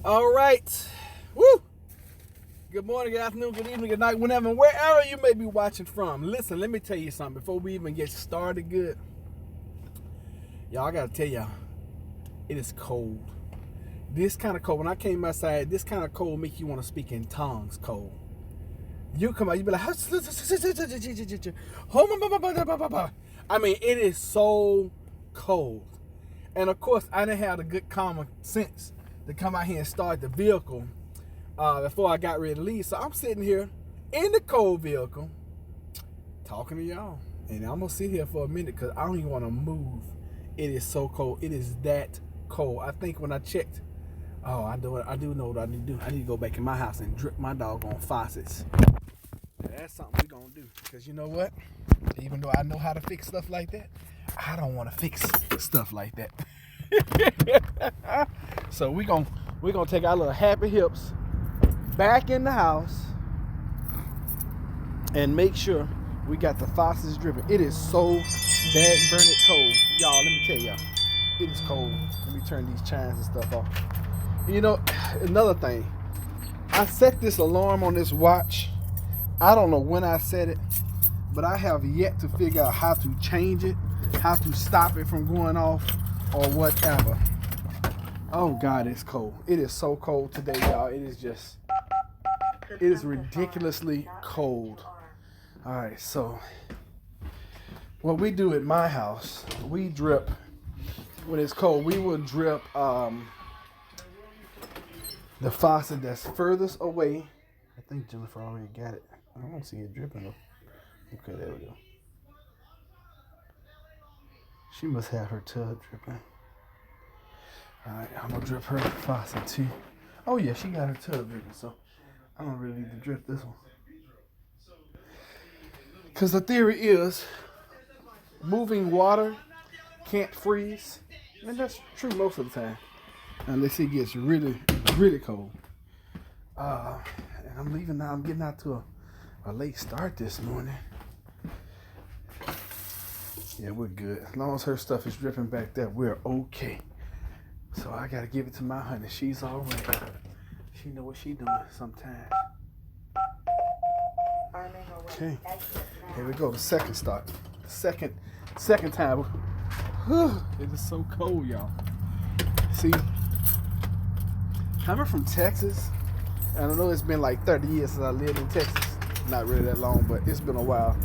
All right. Woo! Good morning, good afternoon, good evening, good night, whenever, wherever you may be watching from. Listen, let me tell you something before we even get started good. Y'all, I got to tell y'all, it is cold. This kind of cold, when I came outside, this kind of cold make you want to speak in tongues cold. You come out, you be like, I mean, it is so cold. And of course, I didn't have the good common sense to come out here and start the vehicle before I got ready to leave. So I'm sitting here in the cold vehicle talking to y'all. And I'm going to sit here for a minute because I don't even want to move. It is so cold. It is that cold. I think when I checked, I do know what I need to do. I need to go back in my house and drip my doggone faucets. That's something we're going to do. Because you know what? Even though I know how to fix stuff like that, I don't want to fix stuff like that. So we're gonna take our little happy hips back in the house and make sure we got the faucets dripping. It is so bad burning cold. Y'all, let me tell y'all, it is cold. Let me turn these chimes and stuff off. You know, another thing, I set this alarm on this watch. I don't know when I set it, but I have yet to figure out how to change it, how to stop it from going off or whatever. Oh God, it's cold. It is so cold today, y'all. It is ridiculously cold. All right, so what we do at my house, we drip when it's cold. We will drip the faucet that's furthest away. I think Jennifer already got it. I don't see it dripping though. Okay, there we go. She must have her tub dripping. Alright, I'm gonna drip her faucet too. Oh yeah, she got her tub dripping, so I don't really need to drip this one. Because the theory is moving water can't freeze. And that's true most of the time. Unless it gets really, really cold. And I'm leaving now. I'm getting out to a late start this morning. Yeah, we're good. As long as her stuff is dripping back there, we're okay. So I gotta give it to my honey. She's all right. She know what she's doing sometimes. Okay, here we go. The second start. Second time. It is so cold, y'all. See, coming from Texas, and I know it's been like 30 years since I lived in Texas. Not really that long, but it's been a while.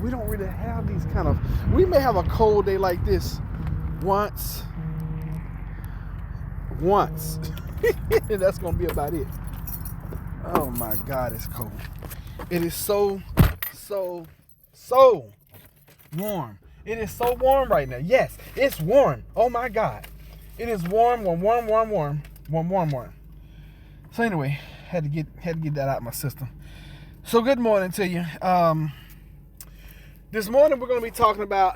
We don't really have these kind of, we may have a cold day like this once. And that's going to be about it. Oh my God, it's cold. It is so warm. It is so warm right now. Yes, it's warm. Oh my God. It is warm. So anyway, had to get that out of my system. So good morning to you. This morning we're going to be talking about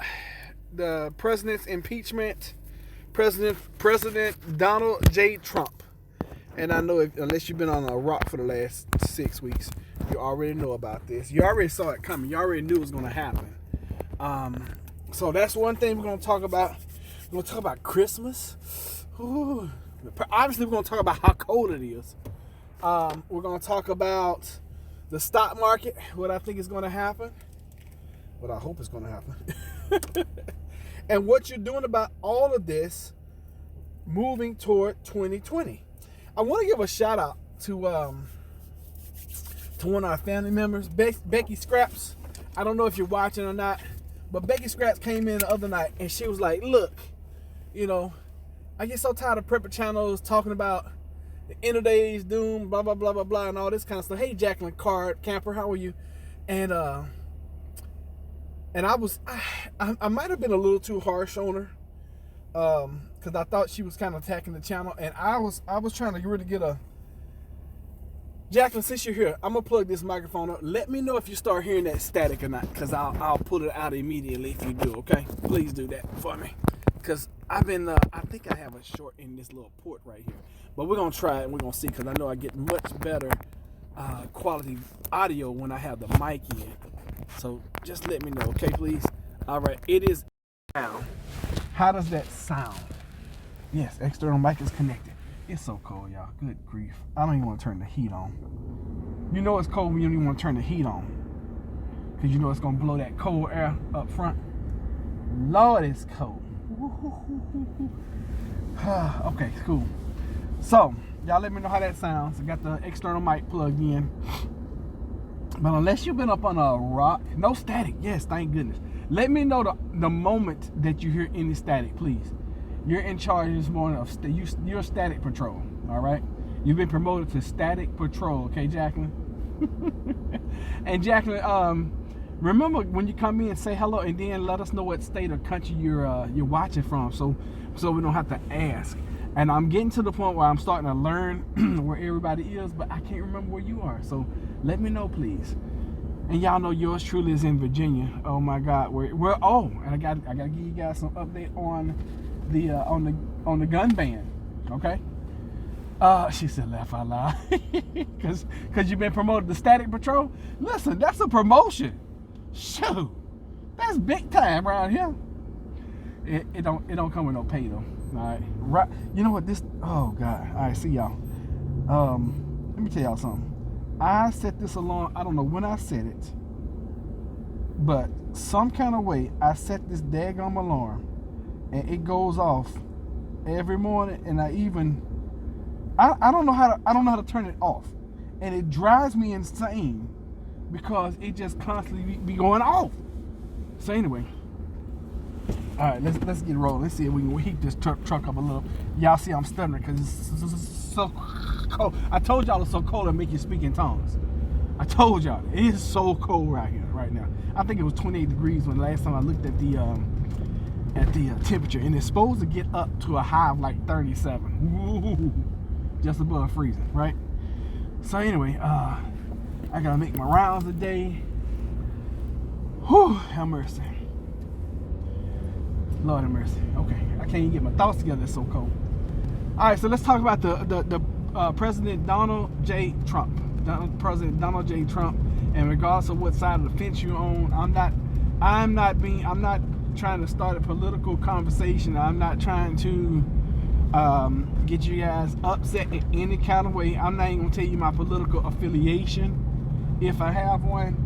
the president's impeachment, President Donald J. Trump. And I know unless you've been on a rock for the last 6 weeks, you already know about this. You already saw it coming. You already knew it was going to happen. So that's one thing we're going to talk about. We're going to talk about Christmas. Ooh. Obviously, we're going to talk about how cold it is. We're going to talk about the stock market, what I think is going to happen. What I hope is going to happen. And what you're doing about all of this moving toward 2020. I want to give a shout out to one of our family members, Becky Scraps. I don't know if you're watching or not, but Becky Scraps came in the other night and she was like, look, you know, I get so tired of prepper channels talking about the end of days, doom, blah, blah, blah, blah, blah, and all this kind of stuff. Hey, Jacqueline Card Camper, how are you? And I might have been a little too harsh on her, because I thought she was kind of attacking the channel, and I was trying to really get a. Jacqueline, since you're here, I'm gonna plug this microphone up. Let me know if you start hearing that static or not, because I'll pull it out immediately if you do. Okay, please do that for me, because I've been I think I have a short in this little port right here, but we're gonna try it and we're gonna see, because I know I get much better quality audio when I have the mic in. So just let me know, okay, please? All right, it is sound. How does that sound? Yes, external mic is connected. It's so cold, y'all. Good grief. I don't even want to turn the heat on. You know it's cold when you don't even want to turn the heat on. Because you know it's going to blow that cold air up front. Lord, it's cold. Okay, cool. So, y'all let me know how that sounds. I got the external mic plugged in. But unless you've been up on a rock, no static. Yes, thank goodness. Let me know the moment that you hear any static, please. You're in charge this morning of you're static patrol, all right? You've been promoted to static patrol, okay, Jacqueline? And Jacqueline, remember when you come in, say hello, and then let us know what state or country you're watching from, so we don't have to ask. And I'm getting to the point where I'm starting to learn where everybody is, but I can't remember where you are. So let me know, please. And y'all know yours truly is in Virginia. Oh my God, we're oh, and I gotta give you guys some update on the on the gun ban. Okay. She said laugh out loud. Cause you've been promoted to static patrol. Listen, that's a promotion. Shoot, that's big time around here. It don't come with no pay though. All right, right. You know what this? Oh God. All right, see y'all. Let me tell y'all something. I set this alarm. I don't know when I set it, but some kind of way I set this daggum alarm, and it goes off every morning. And I don't know how to turn it off, and it drives me insane because it just constantly be going off. So anyway. All right, let's get rolling. Let's see if we can heat this truck up a little. Y'all see I'm stuttering because it's so cold. I told y'all it's so cold it make you speak in tongues. I told y'all it is so cold right here, right now. I think it was 28 degrees when the last time I looked at the temperature, and it's supposed to get up to a high of like 37. Ooh, just above freezing, right? So anyway, I gotta make my rounds today. Whew, have mercy. Lord have mercy. Okay, I can't even get my thoughts together. It's so cold. All right, so let's talk about the President Donald J. Trump. President Donald J. Trump. And regardless of what side of the fence you're on, I'm not trying to start a political conversation. I'm not trying to get you guys upset in any kind of way. I'm not even gonna tell you my political affiliation if I have one.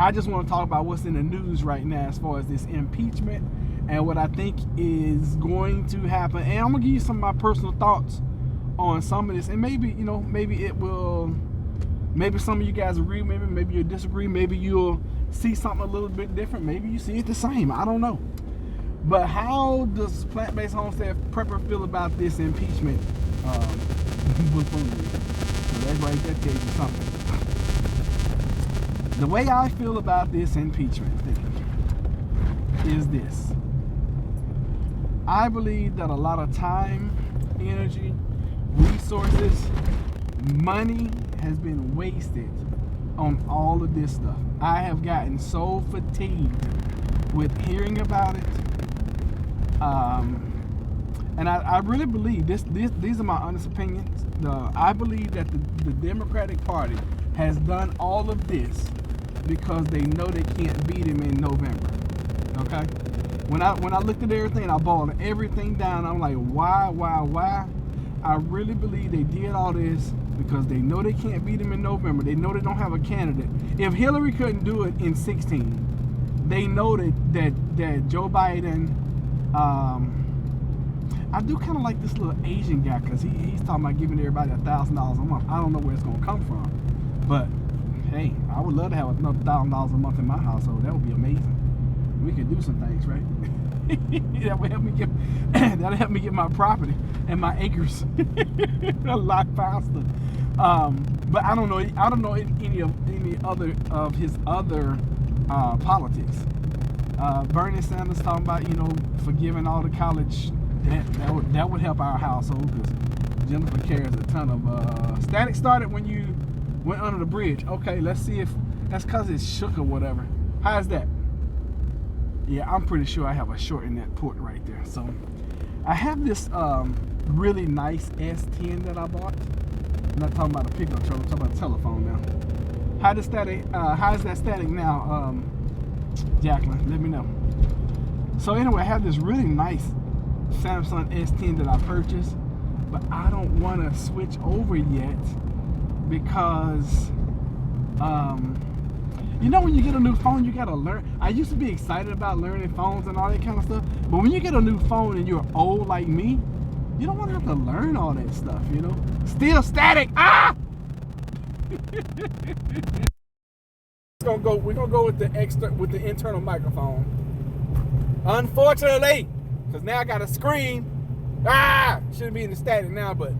I just want to talk about what's in the news right now as far as this impeachment and what I think is going to happen. And I'm going to give you some of my personal thoughts on some of this. And maybe, maybe it will, maybe some of you guys agree, maybe you'll disagree, maybe you'll see something a little bit different, maybe you see it the same, I don't know. But how does Plant-Based Homestead Prepper feel about this impeachment before you? So that's right, that tells you something. The way I feel about this impeachment thing is this. I believe that a lot of time, energy, resources, money has been wasted on all of this stuff. I have gotten so fatigued with hearing about it. And I really believe these are my honest opinions. I believe that the Democratic Party has done all of this because they know they can't beat him in November. Okay? When I looked at everything, I boiled everything down. I'm like, why? I really believe they did all this because they know they can't beat him in November. They know they don't have a candidate. If Hillary couldn't do it in 2016, they know that Joe Biden. I do kind of like this little Asian guy because he's talking about giving everybody $1,000 a month. I don't know where it's gonna come from, but hey, I would love to have another $1,000 a month in my household. That would be amazing. We could do some things, right? That would help me get. That'll help me get my property and my acres a lot faster. But I don't know. I don't know any other of his other politics. Bernie Sanders talking about forgiving all the college debt. That would help our household because Jennifer carries a ton of static. Started when you went under the bridge. Okay, let's see if that's because it's shook or whatever. How's that? Yeah, I'm pretty sure I have a short in that port right there. So I have this really nice S10 that I bought. I'm not talking about a pickup truck, I'm talking about a telephone now. How is that static now, Jacqueline? Let me know. So anyway, I have this really nice Samsung S10 that I purchased. but I don't want to switch over yet because, you know, when you get a new phone, you gotta learn. I used to be excited about learning phones and all that kind of stuff, but when you get a new phone and you're old like me, you don't want to have to learn all that stuff, you know? Still static. Ah! We're gonna go with the internal microphone. Unfortunately, because now I got to scream. Ah! Shouldn't be in the static now, but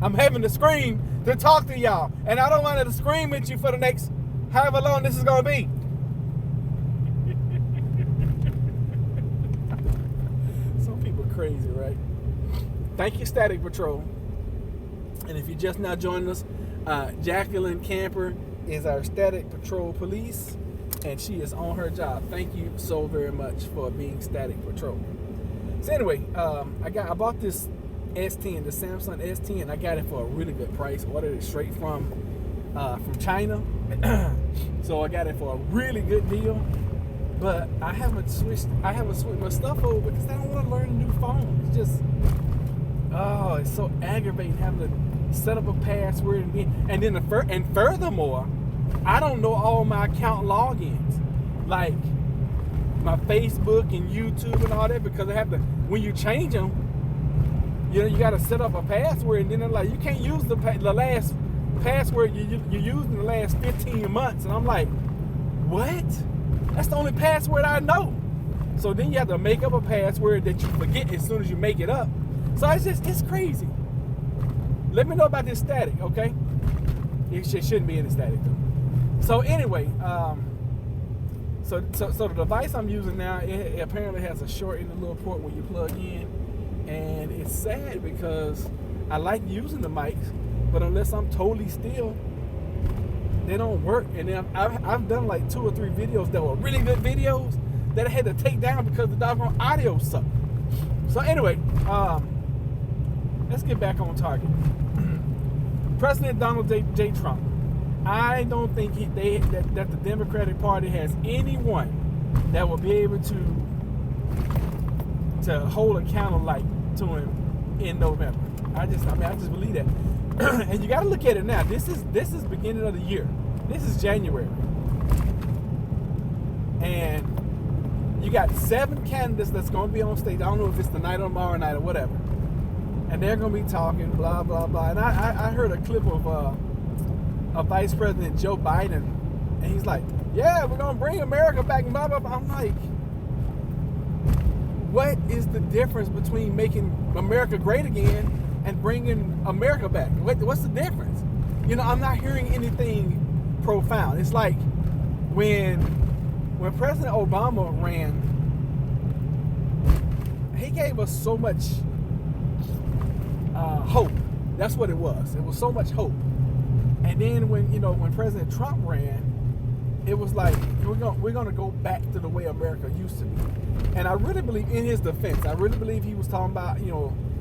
I'm having to scream to talk to y'all, and I don't want to scream at you for the next however long this is gonna be. Some people crazy, right? Thank you, Static Patrol. And if you're just now joining us, Jacqueline Camper is our Static Patrol police, and she is on her job. Thank you so very much for being Static Patrol. So anyway, I bought this S10, the Samsung S10. I got it for a really good price. Ordered it straight from China. So I got it for a really good deal. But I haven't switched my stuff over because I don't want to learn a new phone. It's just, oh, it's so aggravating having to set up a password and furthermore, I don't know all my account logins, like my Facebook and YouTube and all that, because I have to, when you change them, you know, you got to set up a password, and then they're like, you can't use the last password you used in the last 15 months, and I'm like, what? That's the only password I know. So then you have to make up a password that you forget as soon as you make it up. So it's crazy. Let me know about this static, okay? It shouldn't be any static though. So anyway, so the device I'm using now, it apparently has a short in the little port where you plug in, and it's sad because I like using the mics, but unless I'm totally still, they don't work. And then I've done like 2 or 3 videos that were really good videos that I had to take down because the doggone audio sucked. So anyway, let's get back on target. President Donald J. Trump. I don't think that the Democratic Party has anyone that will be able to hold a candle light to him in November. I just believe that. And you got to look at it now. This is beginning of the year. This is January, and you got 7 candidates that's going to be on stage. I don't know if it's tonight or tomorrow night or whatever, and they're going to be talking blah blah blah. And I heard a clip of Vice President Joe Biden, and he's like, "Yeah, we're going to bring America back." And blah blah blah. I'm like, what is the difference between making America great again and bringing America back? What's the difference? You know, I'm not hearing anything profound. It's like when President Obama ran, he gave us so much hope. That's what it was. It was so much hope. And then when President Trump ran, it was like we're gonna go back to the way America used to be. And I really believe, in his defense, I really believe he was talking about,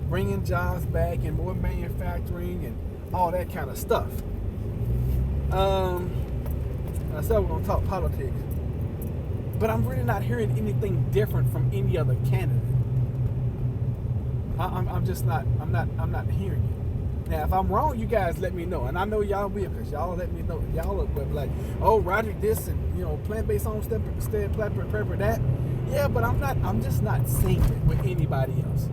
bringing jobs back and more manufacturing and all that kind of stuff. I said we're gonna talk politics, but I'm really not hearing anything different from any other candidate. I'm just not. I'm not hearing it. Now, if I'm wrong, you guys let me know, and I know y'all will, because y'all let me know. Y'all will be like, "Oh, Roger, this and plant-based homestead prepper that." Yeah, but I'm just not seeing it with anybody else.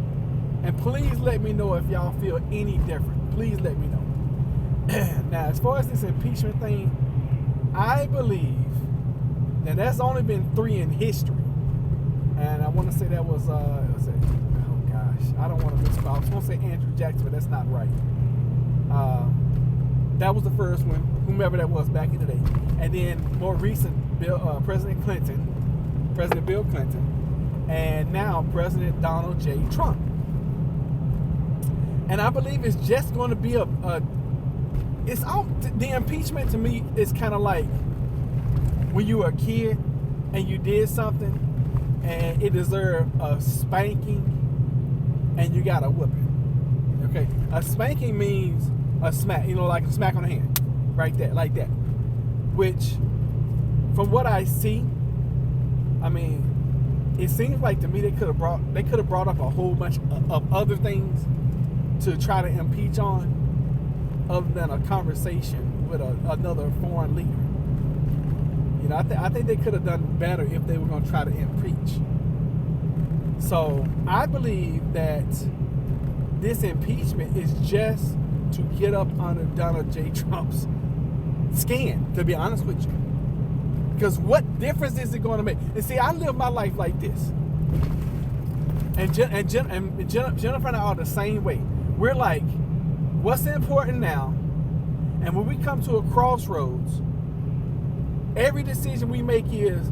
And please let me know if y'all feel any different. Please let me know. Now, as far as this impeachment thing, I believe that that's only been 3 in history. And I want to say that was, oh gosh, I don't want to misquote. I was going to say Andrew Jackson, but that's not right. That was the first one, whomever that was back in the day. And then more recent, President Bill Clinton, and now President Donald J. Trump. And I believe it's just going to be the impeachment to me is kind of like when you were a kid and you did something and it deserved a spanking and you got a whooping. Okay, a spanking means a smack, like a smack on the hand, right there, like that. Which, from what I see, I mean, it seems like to me they could have brought up a whole bunch of other things to try to impeach on, other than a conversation with another foreign leader. You know, I think they could have done better if they were going to try to impeach. So I believe that this impeachment is just to get up under Donald J. Trump's skin, to be honest with you. Because what difference is it going to make? And see, I live my life like this. And Jennifer and I are the same way. We're like, what's important now? And when we come to a crossroads, every decision we make is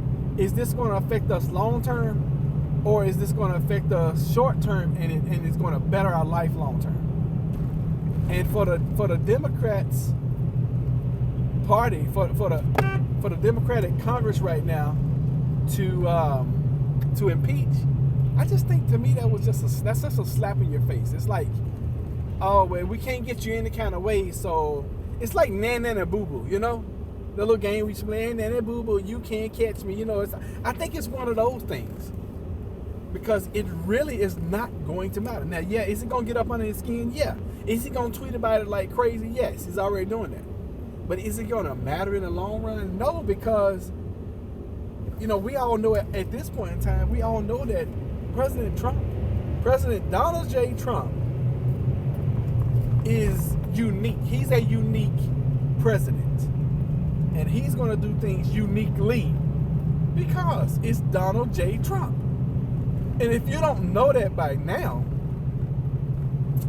this going to affect us long term, or is this going to affect us short term, and it's going to better our life long term? And for the Democrats party, for the Democratic Congress right now to impeach, I just think, to me, that's just a slap in your face. It's like, oh well, we can't get you any kind of way, so it's like nan and boo boo, you know, the little game we used to play, nan and boo boo, you can't catch me, you know. I think it's one of those things, because it really is not going to matter. Now, yeah, is it going to get up under his skin? Yeah. Is he going to tweet about it like crazy? Yes, he's already doing that. But is it going to matter in the long run? No, because, you know, we all know at this point in time, we all know that President Donald J. Trump is unique. He's a unique president. And he's going to do things uniquely because it's Donald J. Trump. And if you don't know that by now,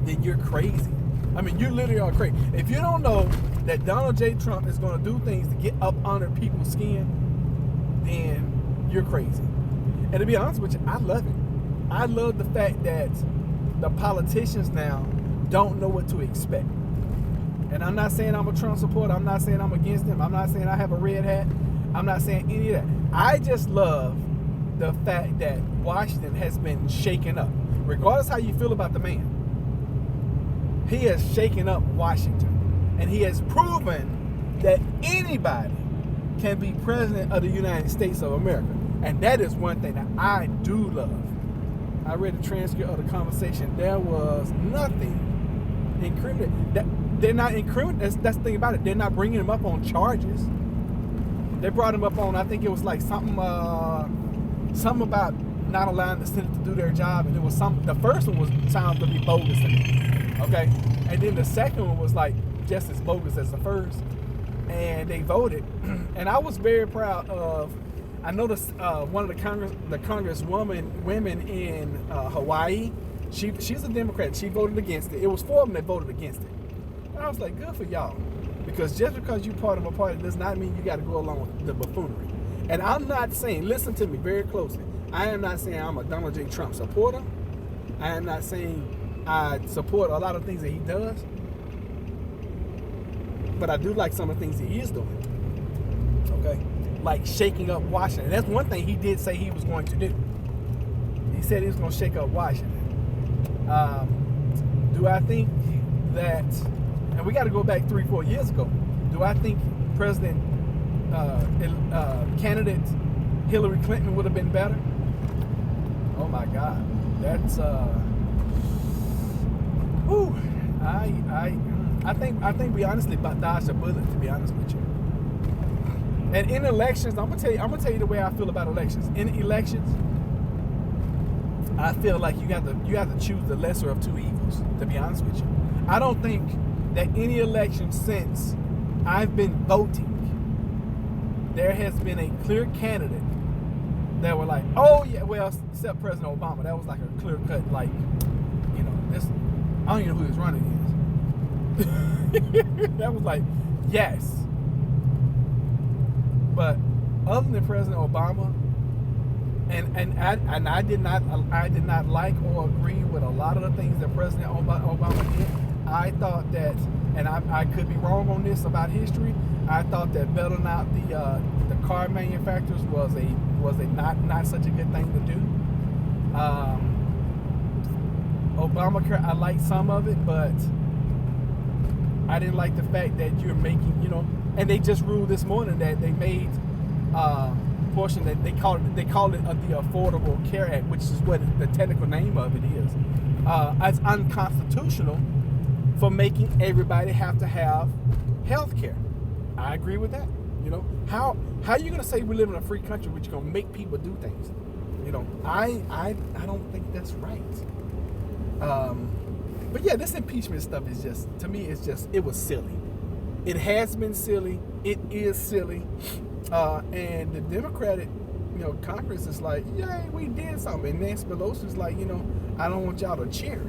then you're crazy. I mean, you literally are crazy. If you don't know that Donald J. Trump is going to do things to get up under people's skin, then you're crazy. And to be honest with you, I love it. I love the fact that the politicians now don't know what to expect. And I'm not saying I'm a Trump supporter. I'm not saying I'm against him. I'm not saying I have a red hat. I'm not saying any of that. I just love the fact that Washington has been shaken up. Regardless how you feel about the man, he has shaken up Washington. And he has proven that anybody can be president of the United States of America. And that is one thing that I do love. I read the transcript of the conversation. There was nothing incriminating. They're not incriminating. That's the thing about it. They're not bringing him up on charges. They brought him up on, I think it was like something about not allowing the Senate to do their job. And it was the first one sounds to be bogus to me. Okay? And then the second one was like just as bogus as the first. And they voted. And I was very proud of, I noticed one of the congresswomen in Hawaii, she's a Democrat. She voted against it. It was 4 of them that voted against it. And I was like, good for y'all. Because just because you're part of a party does not mean you got to go along with the buffoonery. And I'm not saying, listen to me very closely, I am not saying I'm a Donald J. Trump supporter. I am not saying I support a lot of things that he does. But I do like some of the things he is doing. Okay? Like shaking up Washington. And that's one thing he did say he was going to do. He said he was going to shake up Washington. Do I think that, and we got to go back 3-4 years ago, do I think candidate Hillary Clinton would have been better? Oh my God. That's I think we honestly dodged a bullet, to be honest with you. And in elections, I'm gonna tell you the way I feel about elections. In elections, I feel like you have to choose the lesser of two evils, to be honest with you. I don't think that any election since I've been voting, there has been a clear candidate that were like, oh yeah, well, except President Obama, that was like a clear cut, like, you know, this, I don't even know who his running is. That was like, yes. But other than President Obama, and I did not like or agree with a lot of the things that President Obama did. I thought that, and I could be wrong on this about history, I thought that bailing out the car manufacturers was a not such a good thing to do. Obamacare, I liked some of it, but I didn't like the fact that you're making, you know, and they just ruled this morning that they made portion that they call it the Affordable Care Act, which is what the technical name of it is. as unconstitutional for making everybody have to have health care. I agree with that. You know, how are you gonna say we live in a free country but you're gonna make people do things? You know, I don't think that's right. But yeah, this impeachment stuff is just, to me, it was silly. It has been silly. It is silly. And the Democratic, Congress is like, yay, we did something. And Nancy Pelosi is like, I don't want y'all to cheer.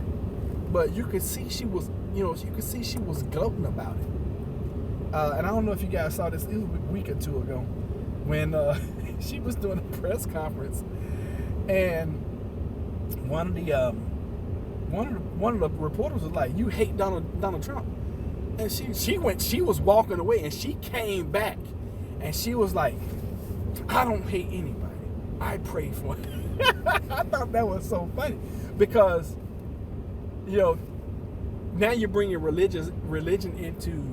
But you could see she was, gloating about it. And I don't know if you guys saw this, it was a week or two ago when she was doing a press conference, and one of the reporters was like, "You hate Donald Trump," and she was walking away, and she came back, and she was like, "I don't hate anybody. I pray for him." I thought that was so funny because now you're bringing religion into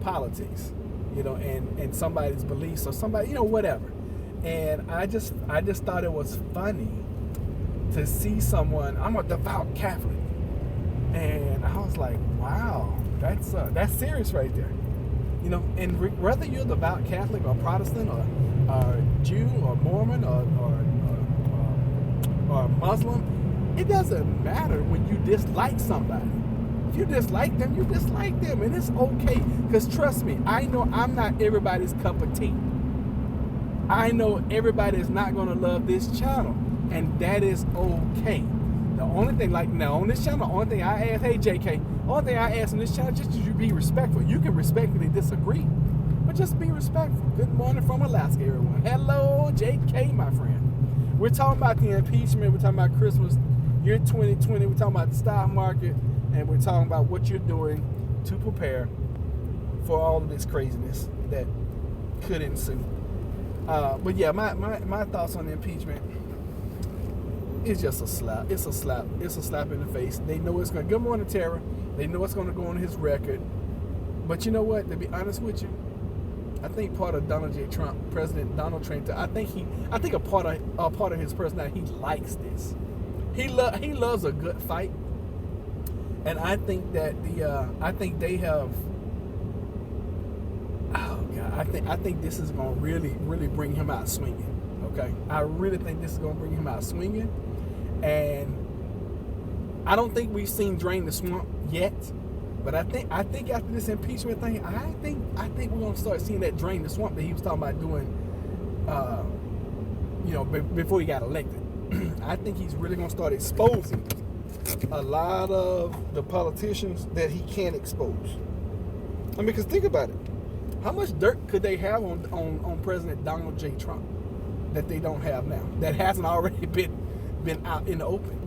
politics, and somebody's beliefs or somebody, whatever. And I just thought it was funny to see someone. I'm a devout Catholic, and I was like, wow, that's serious right there, And whether you're a devout Catholic or Protestant or Jew or Mormon or Muslim, it doesn't matter when you dislike somebody. If you dislike them, you dislike them, and it's okay. Because trust me, I know I'm not everybody's cup of tea. I know everybody is not going to love this channel, and that is okay. The only thing, on this channel, the only thing I ask, hey JK, only thing I ask on this channel, just that you be respectful. You can respectfully disagree, but just be respectful. Good morning from Alaska, everyone. Hello, JK, my friend. We're talking about the impeachment. We're talking about Christmas year 2020. We're talking about the stock market. And we're talking about what you're doing to prepare for all of this craziness that could ensue. But yeah, my thoughts on the impeachment is just a slap. It's a slap. It's a slap in the face. They know it's going to, good morning, Tara. They know it's going to go on his record. But you know what? To be honest with you, I think part of President Donald Trump, I think a part of his personality, he likes this. He loves a good fight. And I think that they have. Oh God! I think this is going to really bring him out swinging. Okay, I really think this is going to bring him out swinging, and I don't think we've seen drain the swamp yet. But I think after this impeachment thing, I think we're going to start seeing that drain the swamp that he was talking about doing. Before he got elected, I think he's really going to start exposing a lot of the politicians that he can't expose. I mean, because think about it. How much dirt could they have on President Donald J. Trump that they don't have now, that hasn't already been out in the open?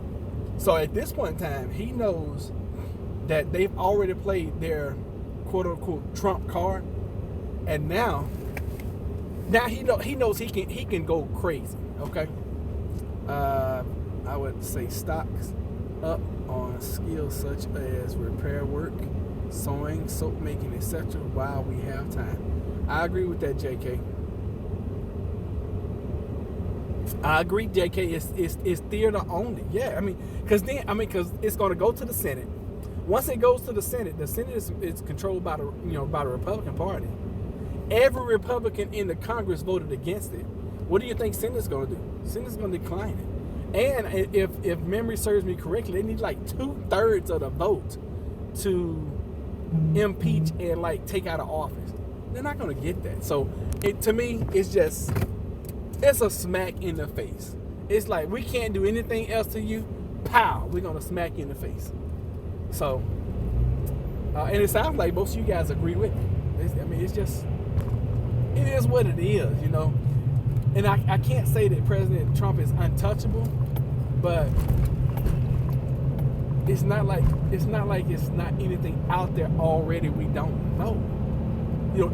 So at this point in time, he knows that they've already played their quote-unquote Trump card, and now he knows he can go crazy. Okay, I would say stocks up on skills such as repair work, sewing, soap making, etc. while we have time. I agree with that, JK. I agree, JK. It's theater only. Yeah, I mean, because it's going to go to the Senate. Once it goes to the Senate is controlled by the Republican Party. Every Republican in the Congress voted against it. What do you think Senate's going to do? Senate's going to decline it. And if memory serves me correctly, they need like 2/3 of the vote to impeach and take out of office. They're not going to get that. So to me, it's a smack in the face. It's like, we can't do anything else to you. Pow, we're going to smack you in the face. So, and it sounds like most of you guys agree with me. It is what it is, And I can't say that President Trump is untouchable, but it's not like it's not anything out there already we don't know.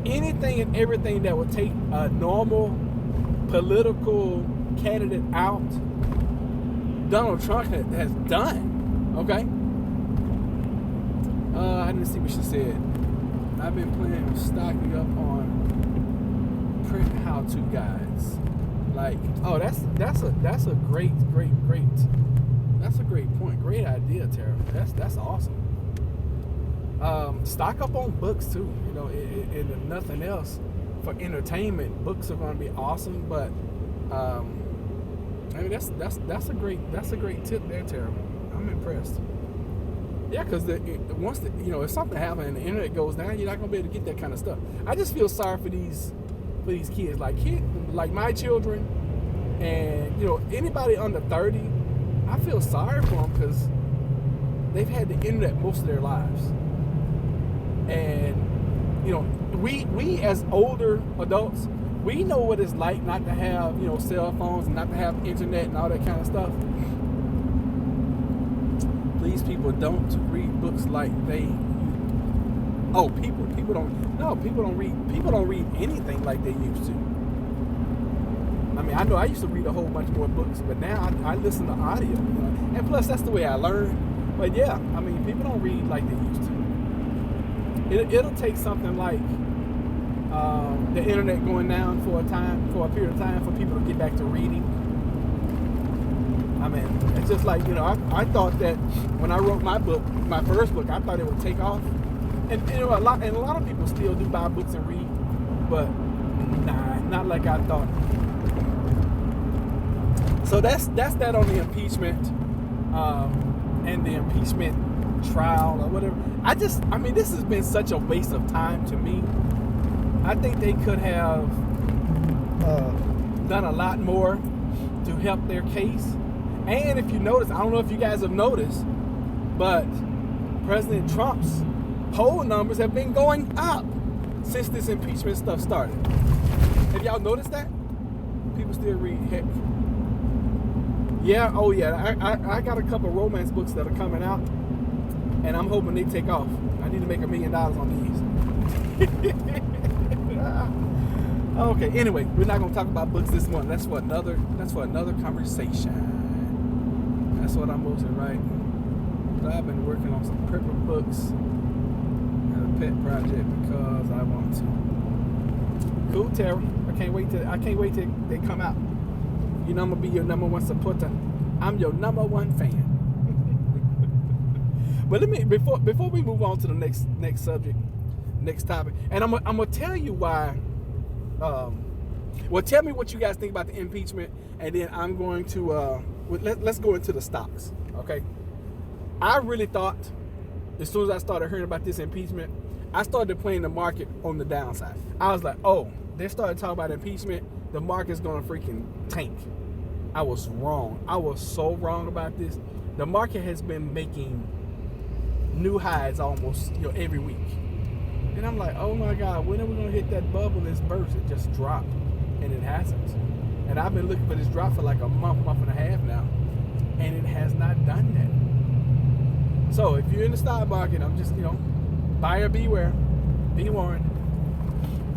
Anything and everything that would take a normal political candidate out, Donald Trump has done. Okay? I didn't see what she said. I've been planning on stocking up on print how-to guides. That's a great That's a great point. Great idea, Tara. That's awesome. Stock up on books too. You know, and if nothing else, for entertainment, books are going to be awesome. But I mean, that's a great tip there, Tara. I'm impressed. Yeah, because once if something happens and the internet goes down, you're not going to be able to get that kind of stuff. I just feel sorry for these kids, like my children, and anybody under 30. I feel sorry for them because they've had the internet most of their lives. And we as older adults, we know what it's like not to have cell phones and not to have internet and all that kind of stuff. Please, people, don't read books like they. Oh, people don't read anything like they used to. I mean, I know I used to read a whole bunch more books, but now I listen to audio, and plus that's the way I learn. But yeah, I mean, people don't read like they used to. It'll take something like the internet going down for a period of time for people to get back to reading. I mean, it's just like I thought that when I wrote my first book, I thought it would take off, and a lot of people still do buy books and read, but nah, not like I thought. So that's that on the impeachment and the impeachment trial or whatever. I mean, this has been such a waste of time to me. I think they could have done a lot more to help their case. And if you notice, I don't know if you guys have noticed, but President Trump's poll numbers have been going up since this impeachment stuff started. Have y'all noticed that? People still read. Heck. Yeah, oh yeah. I got a couple of romance books that are coming out, and I'm hoping they take off. I need to make $1 million on these. Okay. Anyway, we're not gonna talk about books this month. That's for another conversation. That's what I'm mostly writing. But I've been working on some prepper books and a pet project because I want to. Cool, Tara. I can't wait till they come out. I'm gonna be your number one supporter. I'm your number one fan. But let me before we move on to the next subject, next topic, and I'm gonna tell you why. Well, tell me what you guys think about the impeachment, and then I'm going to let's go into the stocks. Okay. I really thought as soon as I started hearing about this impeachment, I started playing the market on the downside. I was like, oh, they started talking about impeachment, the market's gonna freaking tank. I was wrong. I was so wrong about this. The market has been making new highs almost every week. And I'm like, oh my God, when are we gonna hit that bubble that's burst? It just dropped. And it hasn't. And I've been looking for this drop for like a month and a half now. And it has not done that. So if you're in the stock market, I'm just, buyer beware. Be warned.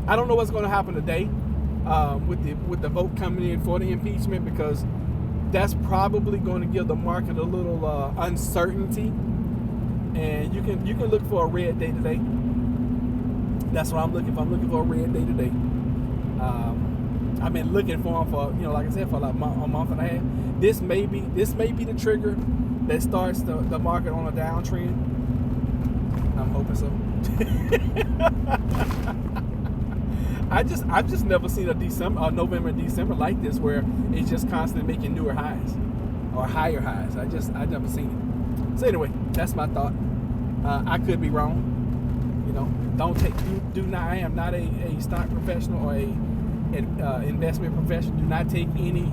I don't know what's going to happen today with the vote coming in for the impeachment, because that's probably going to give the market a little uncertainty. And you can look for a red day today. That's what I'm looking for. I'm looking for a red day today. I've been looking for them for, like I said, for like a month and a half. This may be the trigger that starts the market on a downtrend. I'm hoping so. I've just never seen a November and December like this, where it's just constantly making newer highs or higher highs. I've never seen it. So anyway, that's my thought. I could be wrong. I am not a stock professional or a investment professional. Do not take any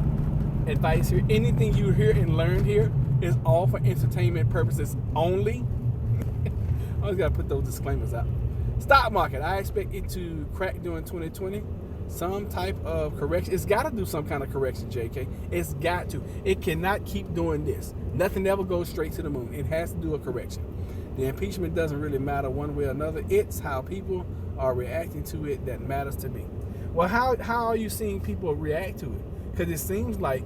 advice here. Anything you hear and learn here is all for entertainment purposes only. I always gotta put those disclaimers out. Stock market, I expect it to crack during 2020. Some type of correction. It's got to do some kind of correction, JK. It's got to. It cannot keep doing this. Nothing ever goes straight to the moon. It has to do a correction. The impeachment doesn't really matter one way or another. It's how people are reacting to it that matters to me. Well, how are you seeing people react to it? Because it seems like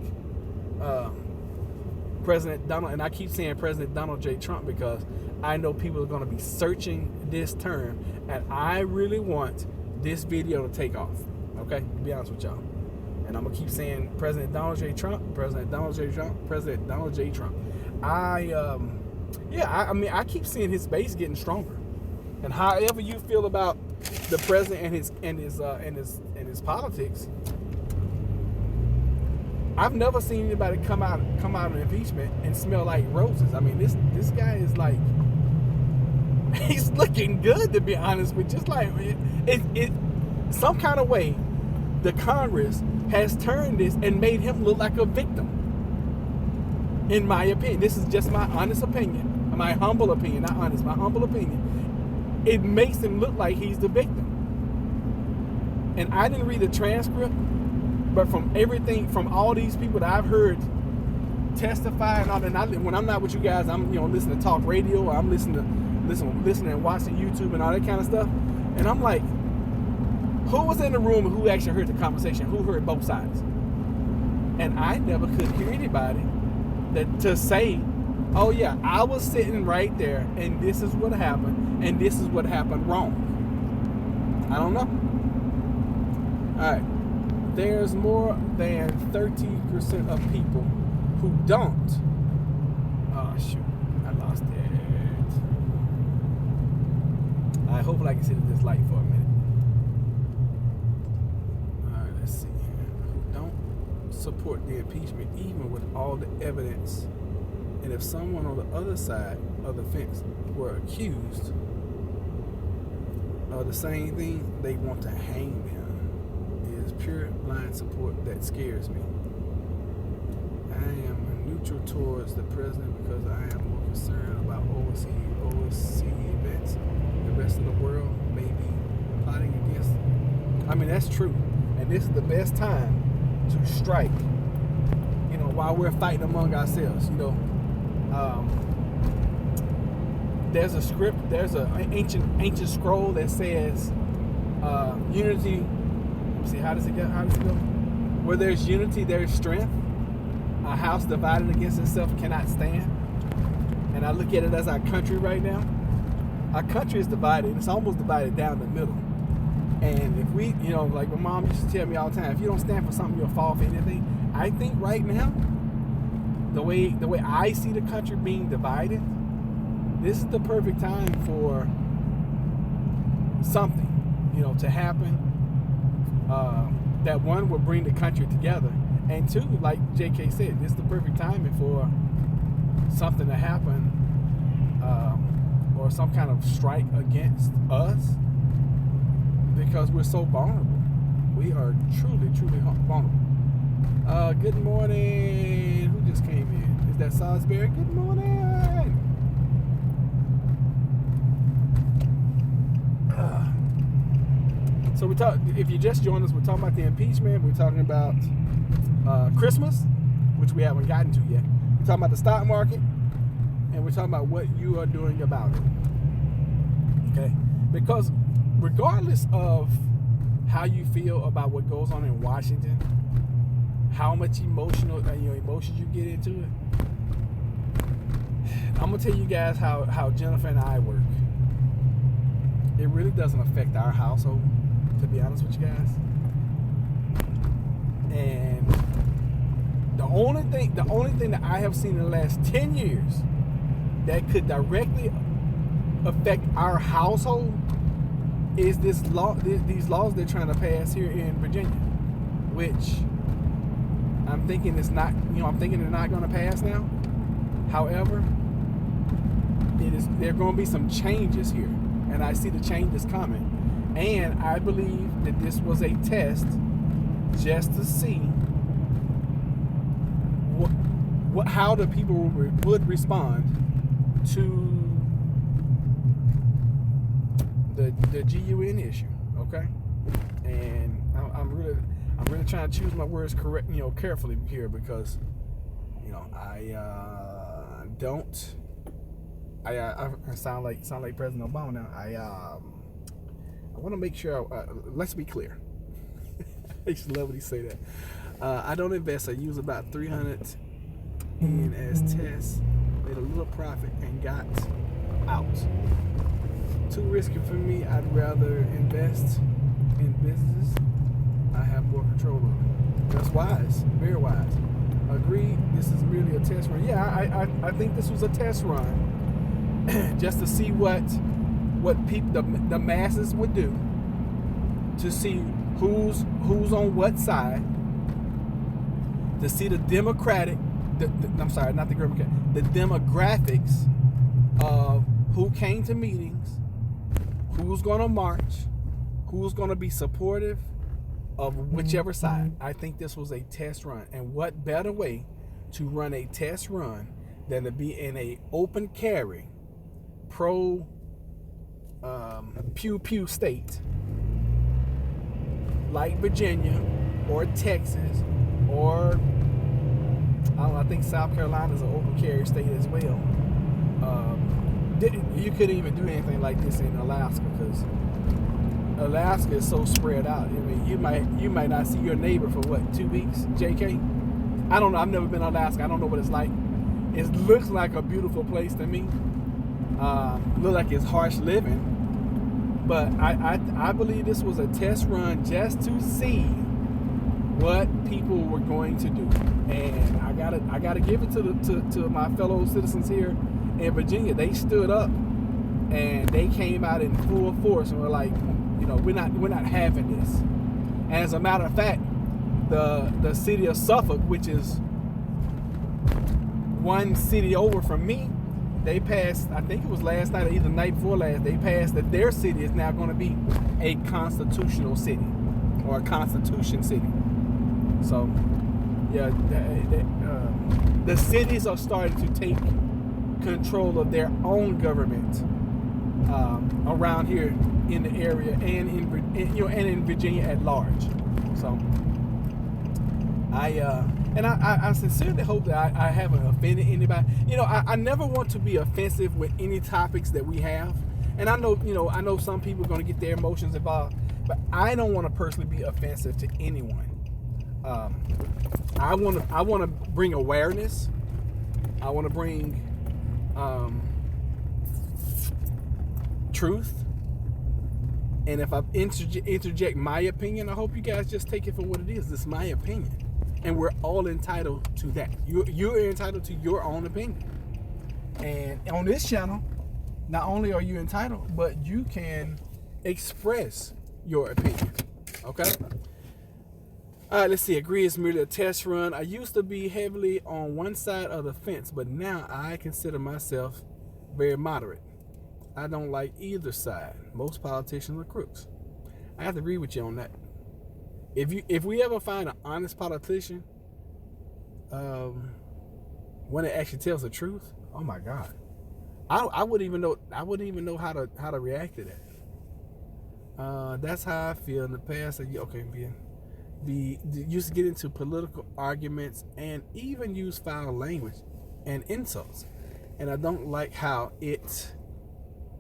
President Donald, and I keep saying President Donald J. Trump because I know people are going to be searching this term, and I really want this video to take off. Okay, to be honest with y'all. And I'm going to keep saying President Donald J. Trump, President Donald J. Trump, President Donald J. Trump. I mean, I keep seeing his base getting stronger. And however you feel about the president and his politics, I've never seen anybody come out of impeachment and smell like roses. I mean, this guy is like, he's looking good, to be honest with you. Just like it some kind of way, the Congress has turned this and made him look like a victim. In my opinion, this is just my honest opinion, my humble opinion, not honest, my humble opinion. It makes him look like he's the victim. And I didn't read the transcript, but from everything, from all these people that I've heard testify and all that, when I'm not with you guys, I'm listening to talk radio, or I'm listening and watching YouTube and all that kind of stuff. And I'm like, who was in the room and who actually heard the conversation? Who heard both sides? And I never could hear anybody to say, oh yeah, I was sitting right there and this is what happened and this is what happened wrong. I don't know. Alright. There's more than 30% of people who don't. Oh shoot, I lost it. Alright, hopefully I can sit at this light for a minute. Alright, let's see here. Who don't support the impeachment even with all the evidence, and if someone on the other side of the fence were accused of the same thing, they want to hang them. It is pure blind support that scares me. I am neutral towards the president because I am more concerned about overseas events. The rest of the world may be plotting against. I mean, that's true, and this is the best time to strike, while we're fighting among ourselves. There's a script, there's an ancient scroll that says unity. Let me see, how does it go? Where there's unity, there's strength. A house divided against itself cannot stand. And I look at it as our country right now. Our country is divided. It's almost divided down the middle. And if we, like my mom used to tell me all the time, if you don't stand for something, you'll fall for anything. I think right now, the way I see the country being divided, this is the perfect time for something, to happen. That one will bring the country together, and two, like JK said, this is the perfect timing for something to happen, or some kind of strike against us, because we're so vulnerable. We are truly, truly vulnerable. Good morning. Who just came in? Is that Salisbury? Good morning. So if you just joined us, we're talking about the impeachment. We're talking about Christmas, which we haven't gotten to yet. We're talking about the stock market, and we're talking about what you are doing about it. Okay? Because regardless of how you feel about what goes on in Washington, how much emotions you get into it, I'm gonna tell you guys how Jennifer and I work. It really doesn't affect our household, to be honest with you guys. And the only thing that I have seen in the last 10 years that could directly affect our household is these laws they're trying to pass here in Virginia, which I'm thinking it's not, I'm thinking they're not going to pass now. However, there are going to be some changes here, and I see the changes coming. And I believe that this was a test just to see how the people would respond to the GUN issue. Okay, and I'm really trying to choose my words carefully here, because I sound like President Obama now. I want to make sure. Let's be clear. I used to love when he say that. I don't invest. I use about 300 in as tests, made a little profit, and got out. Too risky for me. I'd rather invest in businesses I have more control over. That's wise, very wise. Agreed. This is merely a test run. Yeah, I think this was a test run, just to see what people the masses would do, to see who's on what side, to see the democratic. I'm sorry, not the Democrat. The demographics of who came to meetings, who's going to march, who's going to be supportive of whichever side. I think this was a test run, and what better way to run a test run than to be in a open carry, pro pew pew state like Virginia or Texas or I don't know, I think South Carolina is an open carry state as well. You couldn't even do anything like this in Alaska because Alaska is so spread out. I mean, you might not see your neighbor for what, 2 weeks, JK? I don't know. I've never been to Alaska. I don't know what it's like. It looks like a beautiful place to me. Looks like it's harsh living. But I believe this was a test run just to see what people were going to do. And I gotta give it to my fellow citizens here in Virginia. They stood up and they came out in full force and were like, we're not having this. And as a matter of fact, the city of Suffolk, which is one city over from me, they passed, I think it was last night or either the night before last, they passed that their city is now going to be a constitutional city or a constitution city. So, yeah, the cities are starting to take control of their own government around here in the area and in Virginia at large. So, I sincerely hope that I haven't offended anybody. I never want to be offensive with any topics that we have, and I know some people are going to get their emotions involved, but I don't want to personally be offensive to anyone. I want to bring awareness. I want to bring truth. And if I interject my opinion, I hope you guys just take it for what it is. It's my opinion, and we're all entitled to that. You're entitled to your own opinion. And on this channel, not only are you entitled, but you can express your opinion. Okay. All right, let's see. Agree is merely a test run. I used to be heavily on one side of the fence, but now I consider myself very moderate. I don't like either side. Most politicians are crooks. I have to agree with you on that. If we ever find an honest politician, when it actually tells the truth, oh my God, I wouldn't even know how to react to that. That's how I feel in the past. Okay, used to get into political arguments and even use foul language and insults, and I don't like how it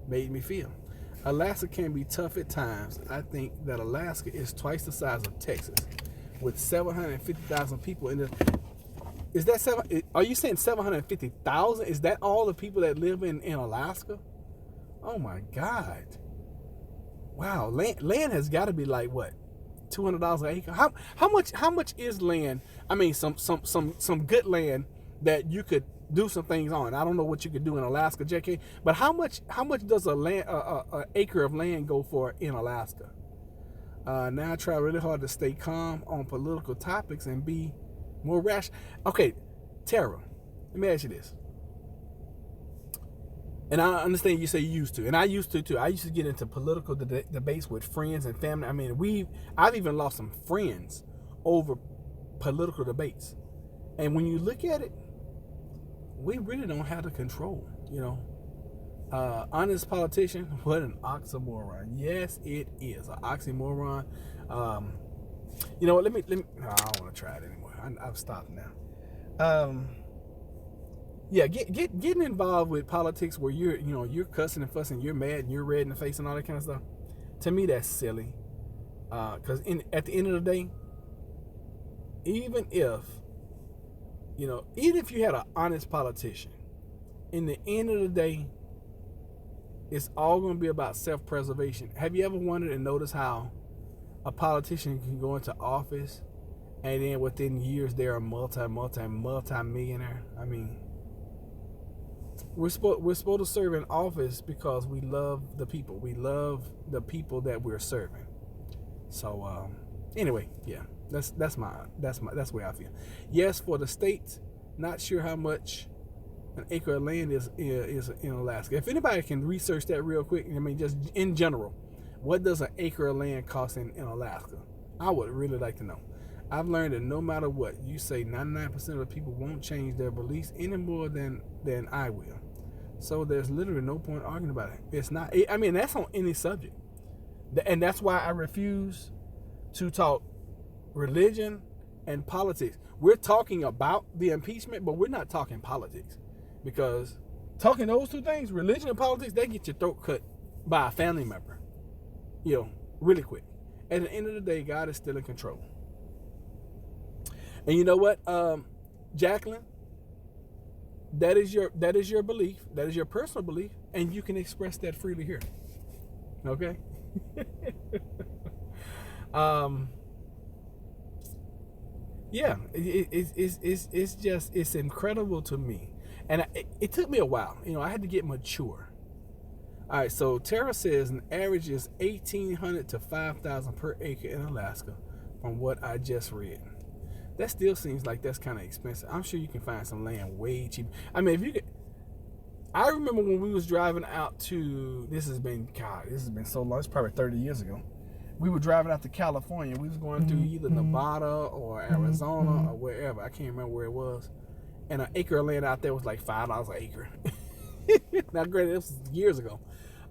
made me feel. Alaska can be tough at times. I think that Alaska is twice the size of Texas, with 750,000 people in it. Is that seven? Are you saying 750,000? Is that all the people that live in Alaska? Oh my God! Wow, land has got to be like what? $200 an acre. How much is land? I mean, some good land that you could do some things on. I don't know what you could do in Alaska, JK, but how much does a acre of land go for in Alaska? Now I try really hard to stay calm on political topics and be more rational. Okay, Tara, let me ask you this. And I understand you say you used to, and I used to too. I used to get into political debates with friends and family. I mean, I've even lost some friends over political debates. And when you look at it, we really don't have the control, Honest politician, what an oxymoron. Yes, it is an oxymoron. Let me. No, I don't want to try it anymore. I've stopped now. Getting involved with politics where you're cussing and fussing, you're mad and you're red in the face and all that kind of stuff. To me, that's silly. Because at the end of the day, even if you had an honest politician, in the end of the day, it's all going to be about self-preservation. Have you ever wondered and noticed how a politician can go into office and then within years they're a multi-millionaire. I mean, we're supposed to serve in office because we love the people. We love the people that we're serving. So anyway, yeah, that's the way I feel. Yes, for the states, not sure how much an acre of land is in Alaska. If anybody can research that real quick, I mean, just in general, what does an acre of land cost in Alaska? I would really like to know. I've learned that no matter what you say, 99% of the people won't change their beliefs any more than I will. So there's literally no point arguing about it. It's not. I mean, that's on any subject, and that's why I refuse to talk religion and politics. We're talking about the impeachment, but we're not talking politics, because talking those two things, religion and politics, they get your throat cut by a family member, really quick. At the end of the day, God is still in control. And you know what, Jacqueline, that is your belief, that is your personal belief, and you can express that freely here. Okay. Yeah, it's incredible to me, and it took me a while. I had to get mature. All right, so Tara says an average is $1,800 to $5,000 per acre in Alaska, from what I just read. That still seems like that's kind of expensive. I'm sure you can find some land way cheap. I mean, if you could. I remember when we was driving out to. This has been so long. It's probably 30 years ago. We were driving out to California. We was going through either Nevada or Arizona or wherever. I can't remember where it was. And an acre of land out there was like $5 an acre. Now, granted, this was years ago,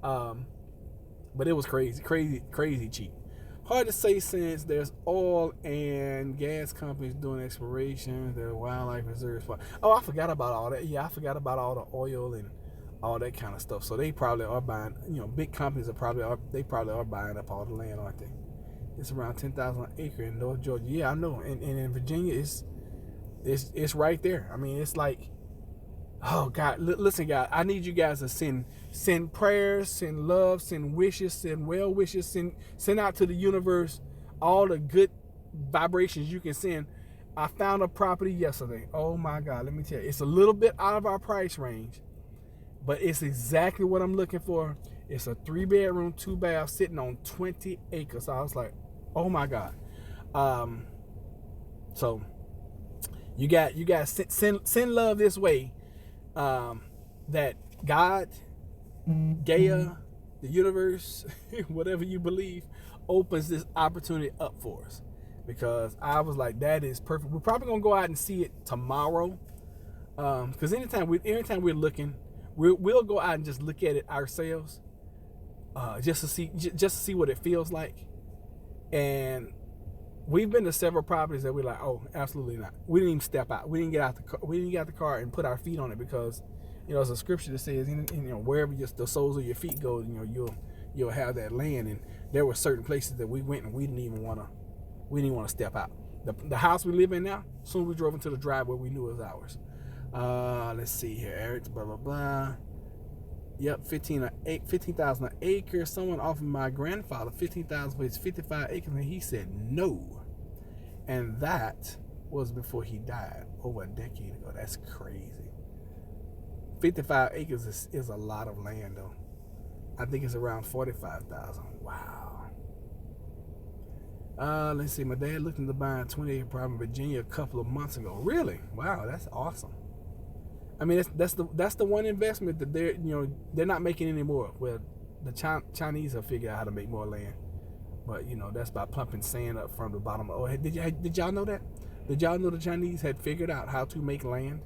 but it was crazy cheap. Hard to say since there's oil and gas companies doing exploration, there are wildlife reserves. Oh, I forgot about all that. Yeah, I forgot about all the oil and all that kind of stuff. So they probably are buying. Big companies are probably buying up all the land, aren't they? It's around 10,000 an acre in North Georgia. Yeah, I know. And in Virginia, it's right there. I mean, it's like, oh God, listen, guys. I need you guys to send prayers, send love, send wishes, send well wishes, send out to the universe all the good vibrations you can send. I found a property yesterday. Oh my God, let me tell you, it's a little bit out of our price range, but it's exactly what I'm looking for. It's a 3-bedroom, 2-bath sitting on 20 acres. So I was like, oh my God. So you guys send love this way. That God, Gaia, the universe, whatever you believe, opens this opportunity up for us. Because I was like, that is perfect. We're probably gonna go out and see it tomorrow. Because anytime we're looking, we'll go out and just look at it ourselves, just to see what it feels like. And we've been to several properties that we're like, oh, absolutely not. We didn't even step out. We didn't get out the car. We didn't get out the car and put our feet on it because, there's a scripture that says, wherever the soles of your feet go, you'll have that land. And there were certain places that we went and we didn't even want to step out. The house we live in now, as soon as we drove into the driveway, we knew it was ours. Let's see here, Eric, blah blah blah. Yep, 15,000 an acre. Someone offered my grandfather 15,000 for his 55 acres, and he said no. And that was before he died, over a decade ago. That's crazy. 55 acres is a lot of land, though. I think it's around 45,000. Wow. Let's see. My dad looked into buying a 20-acre property in Virginia a couple of months ago. Really? Wow, that's awesome. I mean, that's the one investment that they're not making anymore. Well, the Chinese have figured out how to make more land, but that's by pumping sand up from the bottom. Oh, did y'all know that? Did y'all know the Chinese had figured out how to make land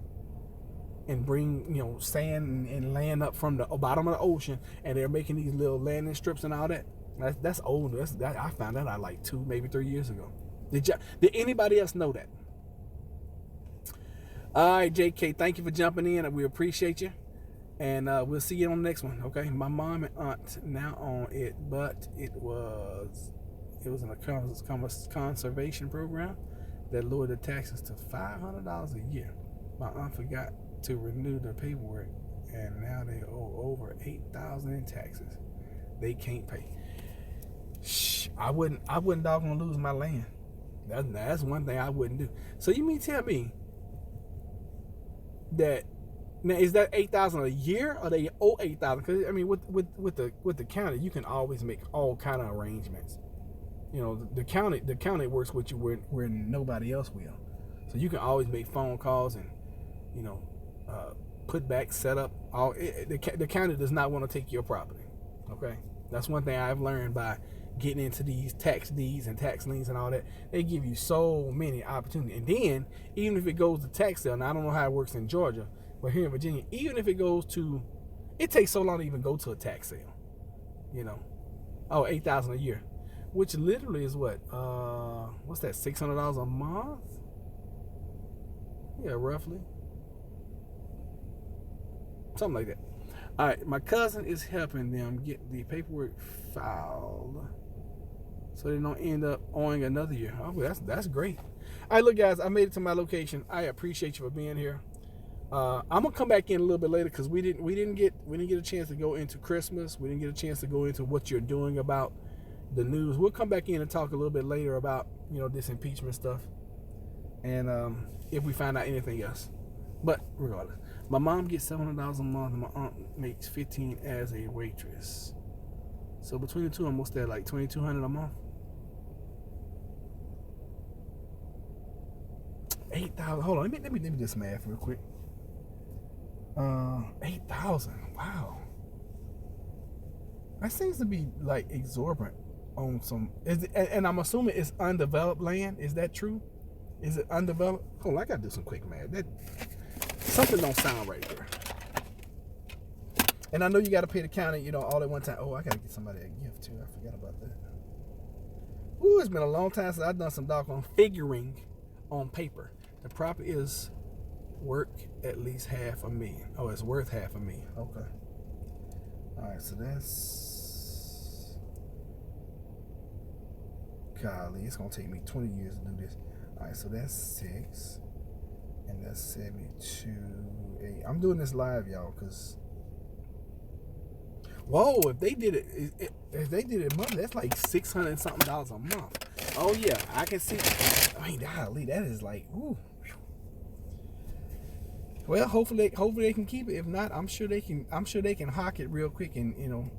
and bring sand and land up from the bottom of the ocean, and they're making these little landing strips and all that? That's old. I found that out like 2, maybe 3 years ago. Did anybody else know that? All right, JK, thank you for jumping in. We appreciate you. And we'll see you on the next one, okay? My mom and aunt now on it, but it was in a conservation program that lowered the taxes to $500 a year. My aunt forgot to renew the paperwork, and now they owe over $8,000 in taxes. They can't pay. I wouldn't doggone lose my land. That's one thing I wouldn't do. So you mean tell me that now is that $8,000 a year, or they owe $8,000? Because I mean, with the county, you can always make all kind of arrangements. You know, the county works with you where nobody else will. So you can always make phone calls and, you know, put back, set up. The county does not want to take your property. Okay, that's one thing I've learned by getting into these tax deeds and tax liens and all that. They give you so many opportunities. And then, even if it goes to tax sale, now I don't know how it works in Georgia, but here in Virginia, even if it goes to, it takes so long to even go to a tax sale. You know, oh, $8,000 a year, which literally is what? What's that? $600 a month? Yeah, roughly. Something like that. All right, my cousin is helping them get the paperwork filed so they don't end up owing another year. Oh, that's great. All right, look, guys, I made it to my location. I appreciate you for being here. I'm gonna come back in a little bit later because we didn't get a chance to go into Christmas. We didn't get a chance to go into what you're doing about the news. We'll come back in and talk a little bit later about, you know, this impeachment stuff, and if we find out anything else. But regardless, my mom gets $700 a month, and my aunt makes $15 as a waitress. So between the two, I'm what's that, like $2,200 a month? 8,000. Hold on, let me do this math real quick. 8,000. Wow, that seems to be like exorbitant on some. And I'm assuming it's undeveloped land. Is that true? Is it undeveloped? Hold on, I gotta do some quick math. That something don't sound right there. And I know you got to pay the county, you know, all at one time. Oh, I got to get somebody a gift, too. I forgot about that. Ooh, it's been a long time since I've done some doggone figuring on paper. The property is worth at least $500,000. Oh, it's worth $500,000. Okay. All right, so that's... Golly, it's going to take me 20 years to do this. All right, so that's 6. And that's 72. 8. I'm doing this live, y'all, because... Whoa! If they did it monthly, that's like $600 something a month. Oh yeah, I can see. I mean, golly, that is like, ooh. Well, hopefully they can keep it. If not, I'm sure they can hawk it real quick, and you know,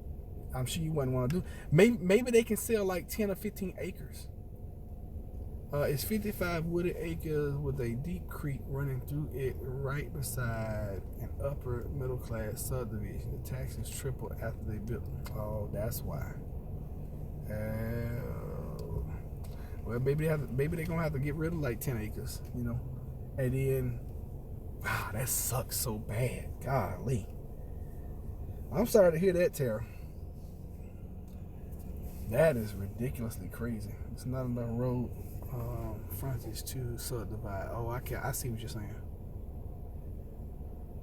I'm sure you wouldn't want to do. Maybe they can sell like 10 or 15 acres. It's 55 wooded acres with a deep creek running through it right beside an upper middle class subdivision. The taxes triple after they built. Oh, that's why. Well, maybe they're gonna have to get rid of like 10 acres, you know. And then, wow, that sucks so bad. Golly. I'm sorry to hear that, Tara. That is ridiculously crazy. It's not enough road frontage to subdivide. Oh, I see what you're saying.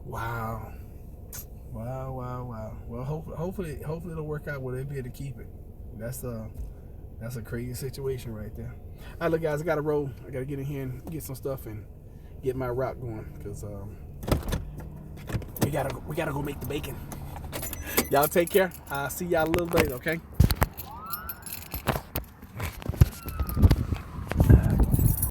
Wow. Well, hopefully it'll work out where they'll be able to keep it. That's a crazy situation right there. All right, look, guys, I gotta roll. I gotta get in here and get some stuff and get my route going because we gotta go make the bacon. Y'all take care. I'll see y'all a little later, okay?